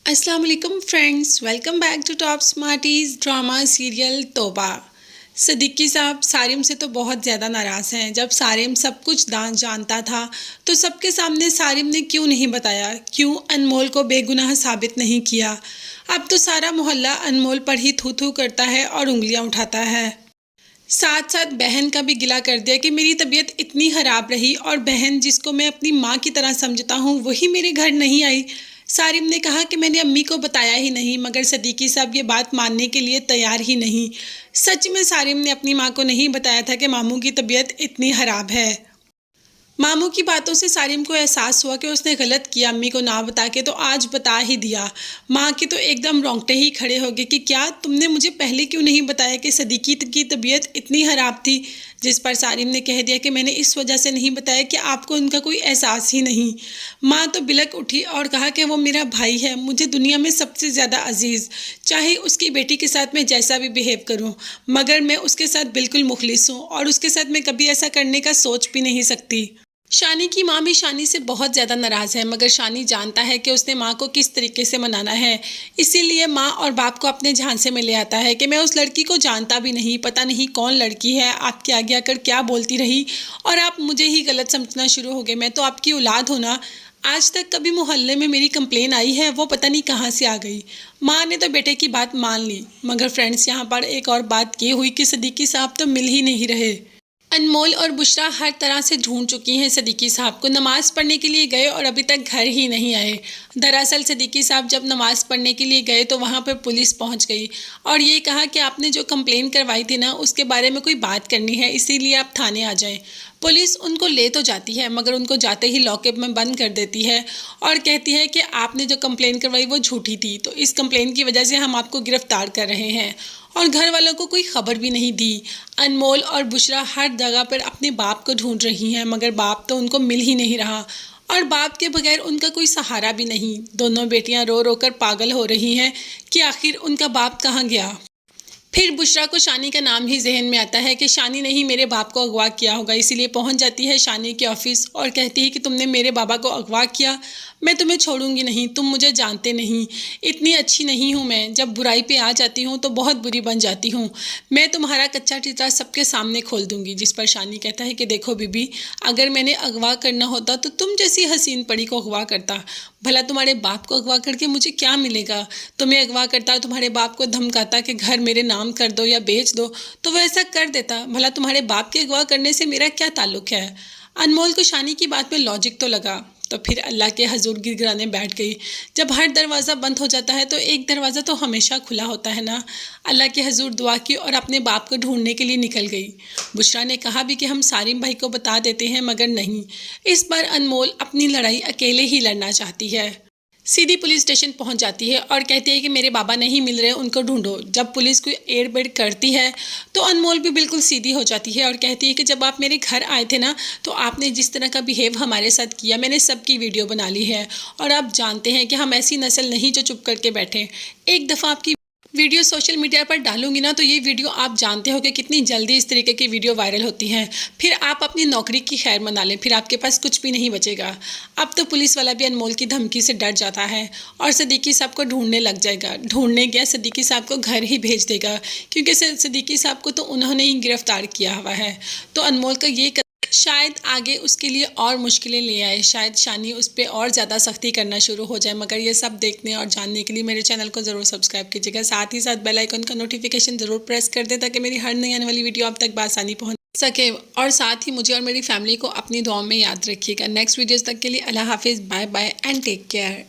अस्सलाम वालेकुम friends, welcome back to top smarties drama serial Tauba. Siddiqui साहब सारिम से तो बहुत ज़्यादा नाराज़ हैं। जब सारिम सब कुछ जानता था तो सबके सामने सारिम ने क्यों नहीं बताया, क्यों अनमोल को बेगुनाह साबित नहीं किया। अब तो सारा मोहल्ला अनमोल पर ही थू थू करता है और उंगलियां उठाता है। साथ साथ बहन का भी गिला कर दिया कि मेरी तबीयत इतनी ख़राब रही और बहन जिसको मैं अपनी माँ की तरह समझता हूँ वही मेरे घर नहीं आई। सारिम ने कहा कि मैंने अम्मी को बताया ही नहीं, मगर सिद्दीकी साहब ये बात मानने के लिए तैयार ही नहीं। सच में सारिम ने अपनी माँ को नहीं बताया था कि मामू की तबीयत इतनी ख़राब है। मामू की बातों से सारिम को एहसास हुआ कि उसने गलत किया अम्मी को ना बता के, तो आज बता ही दिया। माँ के तो एकदम रोंगटे ही खड़े हो गए कि क्या तुमने मुझे पहले क्यों नहीं बताया कि सिद्दीकी की तबीयत इतनी ख़राब थी। जिस पर सारिम ने कह दिया कि मैंने इस वजह से नहीं बताया कि आपको उनका कोई एहसास ही नहीं। माँ तो बिलक उठी और कहा कि वो मेरा भाई है, मुझे दुनिया में सबसे ज़्यादा अजीज़, चाहे उसकी बेटी के साथ मैं जैसा भी बिहेव करूँ, मगर मैं उसके साथ बिल्कुल मुखलिस हूँ और उसके साथ मैं कभी ऐसा करने का सोच भी नहीं सकती। शानी की माँ भी शानी से बहुत ज़्यादा नाराज़ है, मगर शानी जानता है कि उसने माँ को किस तरीके से मनाना है। इसीलिए माँ और बाप को अपने झांसे में ले आता है कि मैं उस लड़की को जानता भी नहीं, पता नहीं कौन लड़की है, आपके आगे आकर क्या बोलती रही और आप मुझे ही गलत समझना शुरू हो गए। मैं तो आपकी औलाद हूँ ना। आज तक कभी मोहल्ले में मेरी कंप्लेन आई है, वो पता नहीं कहाँ से आ गई। माँ ने तो बेटे की बात मान ली, मगर फ्रेंड्स यहाँ पर एक और बात ये हुई कि सिद्दीकी साहब तो मिल ही नहीं रहे। अनमोल और बुशरा हर तरह से ढूंढ चुकी हैं सिद्दीकी साहब को। नमाज़ पढ़ने के लिए गए और अभी तक घर ही नहीं आए। दरअसल सिद्दीकी साहब जब नमाज़ पढ़ने के लिए गए तो वहाँ पर पुलिस पहुँच गई और ये कहा कि आपने जो कंप्लेन करवाई थी ना, उसके बारे में कोई बात करनी है, इसीलिए आप थाने आ जाएं। पुलिस उनको ले तो जाती है, मगर उनको जाते ही लॉकअप में बंद कर देती है और कहती है कि आपने जो कंप्लेन करवाई वो झूठी थी, तो इस कंप्लेन की वजह से हम आपको गिरफ्तार कर रहे हैं। और घर वालों को कोई खबर भी नहीं दी। अनमोल और बुशरा हर जगह पर अपने बाप को ढूंढ रही हैं, मगर बाप तो उनको मिल ही नहीं रहा और बाप के बगैर उनका कोई सहारा भी नहीं। दोनों बेटियां रो रो कर पागल हो रही हैं कि आखिर उनका बाप कहाँ गया। फिर बुशरा को शानी का नाम ही जहन में आता है कि शानी ने ही मेरे बाप को अगवा किया होगा, इसीलिए पहुंच जाती है शानी के ऑफिस और कहती है कि तुमने मेरे बाबा को अगवा किया, मैं तुम्हें छोड़ूंगी नहीं, तुम मुझे जानते नहीं, इतनी अच्छी नहीं हूँ मैं, जब बुराई पे आ जाती हूँ तो बहुत बुरी बन जाती हूँ, मैं तुम्हारा कच्चा टीटा सबके सामने खोल दूंगी। जिस पर शानी कहता है कि देखो बीबी, अगर मैंने अगवा करना होता तो तुम जैसी हसीन पड़ी को अगवा करता, भला तुम्हारे बाप को अगवा करके मुझे क्या मिलेगा। तुम्हें अगवा करता, तुम्हारे बाप को धमकाता कि घर मेरे नाम कर दो या बेच दो, तो वह ऐसा कर देता, भला तुम्हारे बाप के अगवा करने से मेरा क्या ताल्लुक है। अनमोल को शानी की बात में लॉजिक तो लगा, तो फिर अल्लाह के हजूर गिड़गिड़ाने बैठ गई। जब हर दरवाज़ा बंद हो जाता है तो एक दरवाज़ा तो हमेशा खुला होता है ना। अल्लाह के हजूर दुआ की और अपने बाप को ढूंढने के लिए निकल गई। बुशरा ने कहा भी कि हम सारिम भाई को बता देते हैं, मगर नहीं, इस बार अनमोल अपनी लड़ाई अकेले ही लड़ना चाहती है। सीधी पुलिस स्टेशन पहुंच जाती है और कहती है कि मेरे बाबा नहीं मिल रहे, उनको ढूंढो। जब पुलिस कोई एड़-बेड़ करती है तो अनमोल भी बिल्कुल सीधी हो जाती है और कहती है कि जब आप मेरे घर आए थे ना, तो आपने जिस तरह का बिहेव हमारे साथ किया, मैंने सबकी वीडियो बना ली है और आप जानते हैं कि हम ऐसी नस्ल नहीं जो चुप करके बैठे। एक दफ़ा आपकी वीडियो सोशल मीडिया पर डालूंगी ना, तो ये वीडियो आप जानते हो कि कितनी जल्दी इस तरीके की वीडियो वायरल होती हैं। फिर आप अपनी नौकरी की खैर मना लें, फिर आपके पास कुछ भी नहीं बचेगा। अब तो पुलिस वाला भी अनमोल की धमकी से डर जाता है और सिद्दीकी साहब को ढूंढने लग जाएगा। ढूंढने गया सिद्दीकी साहब को घर ही भेज देगा, क्योंकि सिद्दीकी साहब को तो उन्होंने ही गिरफ्तार किया हुआ है। तो अनमोल का ये शायद आगे उसके लिए और मुश्किलें ले आए, शायद शानी उस पर और ज़्यादा सख्ती करना शुरू हो जाए। मगर ये सब देखने और जानने के लिए मेरे चैनल को ज़रूर सब्सक्राइब कीजिएगा, साथ ही साथ बेल आइकन का नोटिफिकेशन ज़रूर प्रेस कर दें ताकि मेरी हर नई आने वाली वीडियो आप तक बआसानी पहुंच सके। और साथ ही मुझे और मेरी फैमिली को अपनी दुआओं में याद रखिएगा। नेक्स्ट वीडियोज़ तक के लिए अल्लाह हाफिज़, bye bye and take care.